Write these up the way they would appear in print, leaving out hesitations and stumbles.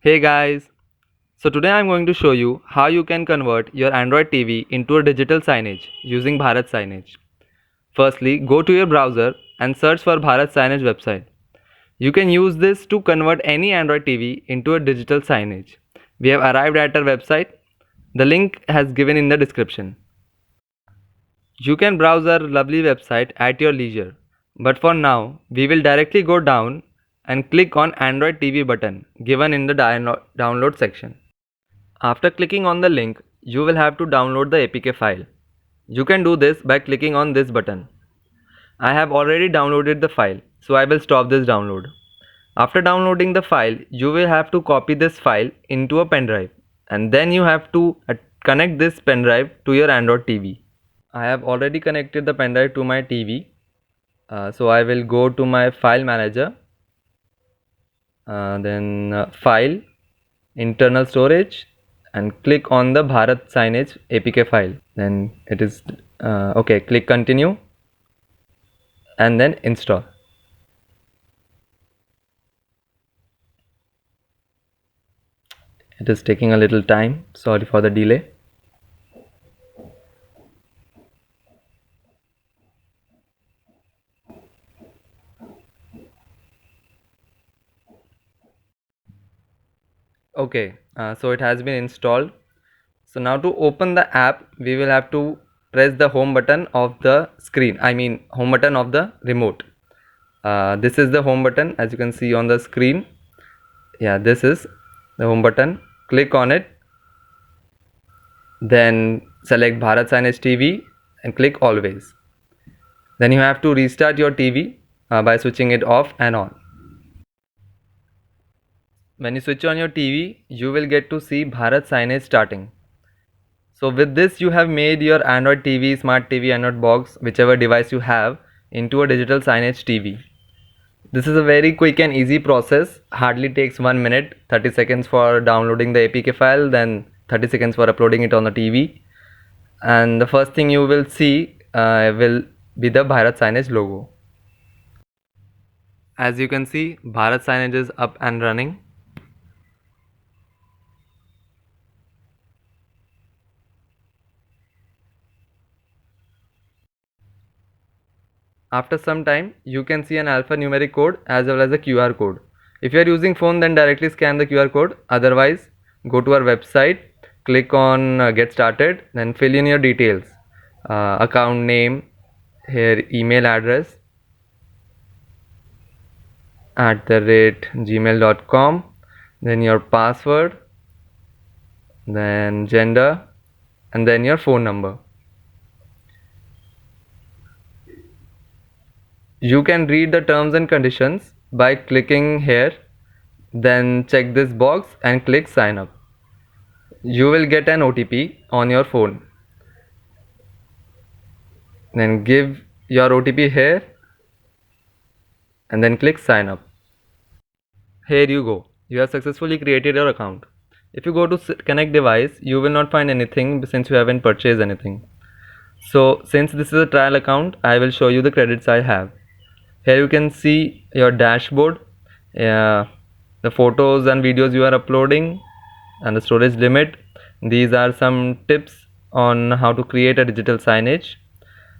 Hey guys, so today I'm going to show you how you can convert your Android TV into a digital signage using Bharat Signage. Firstly, go to your browser and search for Bharat Signage website. You can use this to convert any Android TV into a digital signage. We have arrived at our website. The link has given in the description. You can browse our lovely website at your leisure. But for now, we will directly go down and click on Android TV button given in the download section. After clicking on the link, you will have to download the APK file. You can do this by clicking on this button. I have already downloaded the file, so I will stop this download. After downloading the file, you will have to copy this file into a pen drive and then you have to connect this pen drive to your Android TV. I have already connected the pen drive to my TV. So I will go to my file manager, then file, internal storage, and click on the Bharat Signage APK file. Then it is okay. Click continue and then install. It is taking a little time. Sorry for the delay. Okay, so it has been installed. So now to open the app, we will have to press the home button of the screen. I mean home button of the remote. This is the home button as you can see on the screen. Yeah, this is the home button. Click on it. Then select Bharat Signage TV and click always. Then you have to restart your TV by switching it off and on. When you switch on your TV, you will get to see Bharat Signage starting. So with this you have made your Android TV, Smart TV, Android box, whichever device you have, into a digital signage TV. This is a very quick and easy process, hardly takes 1 minute, 30 seconds for downloading the APK file, then 30 seconds for uploading it on the TV. And the first thing you will see will be the Bharat Signage logo. As you can see, Bharat Signage is up and running. After some time, you can see an alphanumeric code as well as a QR code. If you are using phone, then directly scan the QR code. Otherwise, go to our website, click on get started, then fill in your details. Account name, here email address, @gmail.com, then your password, then gender, and then your phone number. You can read the terms and conditions by clicking here, then check this box and click sign up. You will get an OTP on your phone. Then give your OTP here and then click sign up. Here you go. You have successfully created your account. If you go to connect device, you will not find anything since you haven't purchased anything. So since this is a trial account, I will show you the credits I have. Here you can see your dashboard, the photos and videos you are uploading, and the storage limit. These are some tips on how to create a digital signage.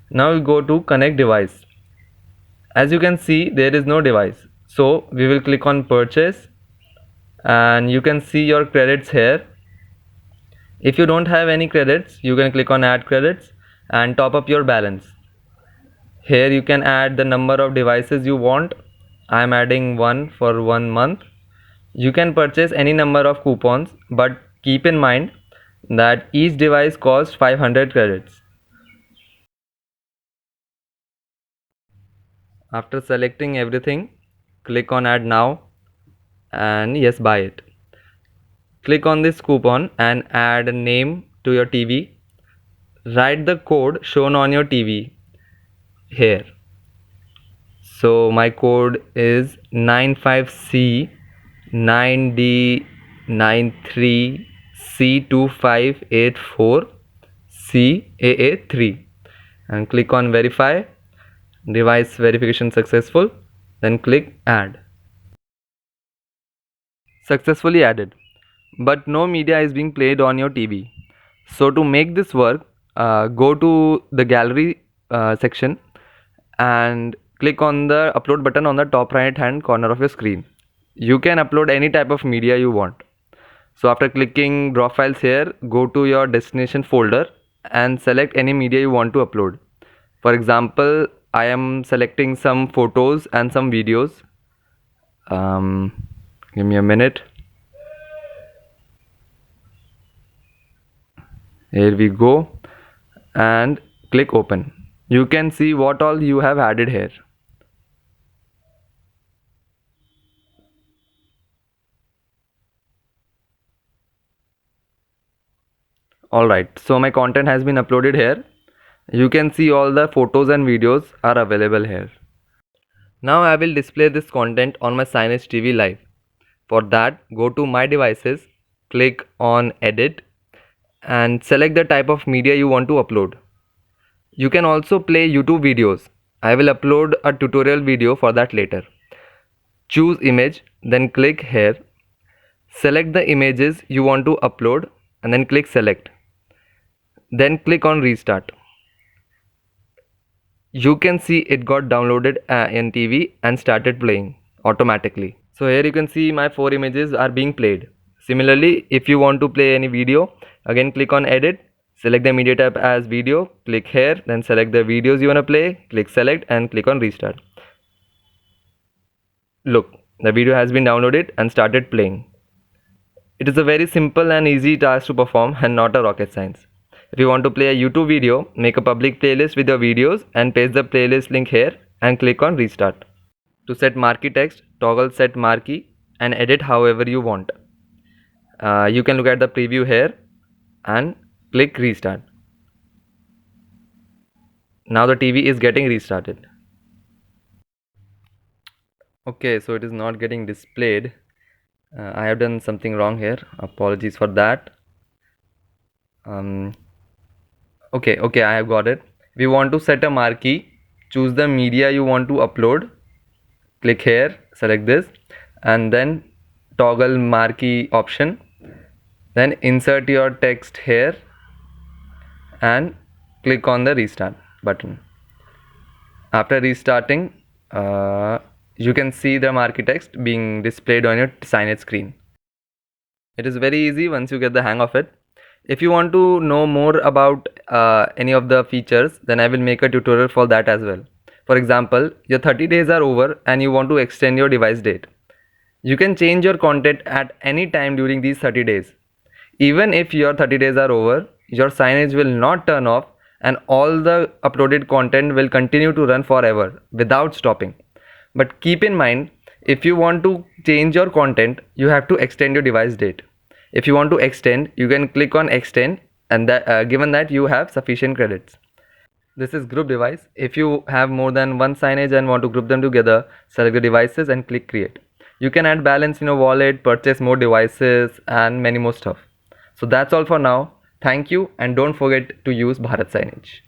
Now we'll go to connect device. As you can see, there is no device, so we will click on purchase and you can see your credits here. If you don't have any credits, you can click on add credits and top up your balance. Here you can add the number of devices you want. I am adding one for 1 month. You can purchase any number of coupons, but keep in mind that each device costs 500 credits. After selecting everything, click on add now and yes, buy it. Click on this coupon and add a name to your TV. Write the code shown on your TV here. So my code is 95C9D93C2584CAA3 and click on verify. Device verification successful, then click add. Successfully added. But no media is being played on your TV. So to make this work, go to the gallery section and click on the upload button on the top right hand corner of your screen. You can upload any type of media you want. So after clicking draw files here, go to your destination folder and select any media you want to upload. For example, I am selecting some photos and some videos. Give me a minute. Here we go and click open. You can see what all you have added here. Alright, so my content has been uploaded here. You can see all the photos and videos are available here. Now I will display this content on my Signage TV live. For that, go to my devices, click on edit and select the type of media you want to upload. You can also play YouTube videos. I will upload a tutorial video for that later. Choose image, then click here. Select the images you want to upload and then click select. Then click on restart. You can see it got downloaded in TV and started playing automatically. So here you can see my 4 images are being played. Similarly, if you want to play any video, again click on edit, select the media type as video, click here, then select the videos you want to play, click select and click on restart. Look, the video has been downloaded and started playing. It is a very simple and easy task to perform and not a rocket science. If you want to play a YouTube video, make a public playlist with your videos and paste the playlist link here and click on restart. To set marquee text, toggle set marquee and edit however you want. You can look at the preview here and click restart. Now the TV is getting restarted. Okay, so it is not getting displayed. I have done something wrong here. Apologies for that. Okay, I have got it. We want to set a marquee. Choose the media you want to upload. Click here, select this and then toggle marquee option. Then insert your text here and click on the restart button. After restarting, you can see the marquee text being displayed on your signage screen. It is very easy once you get the hang of it. If you want to know more about any of the features, then I will make a tutorial for that as well. For example, your 30 days are over and you want to extend your device date. You can change your content at any time during these 30 days. Even if your 30 days are over, your signage will not turn off and all the uploaded content will continue to run forever without stopping. But keep in mind, if you want to change your content, you have to extend your device date. If you want to extend, you can click on extend and given that you have sufficient credits. This is group device. If you have more than one signage and want to group them together, select the devices and click create. You can add balance in your wallet, purchase more devices and many more stuff. So that's all for now. Thank you and don't forget to use Bharat Signage.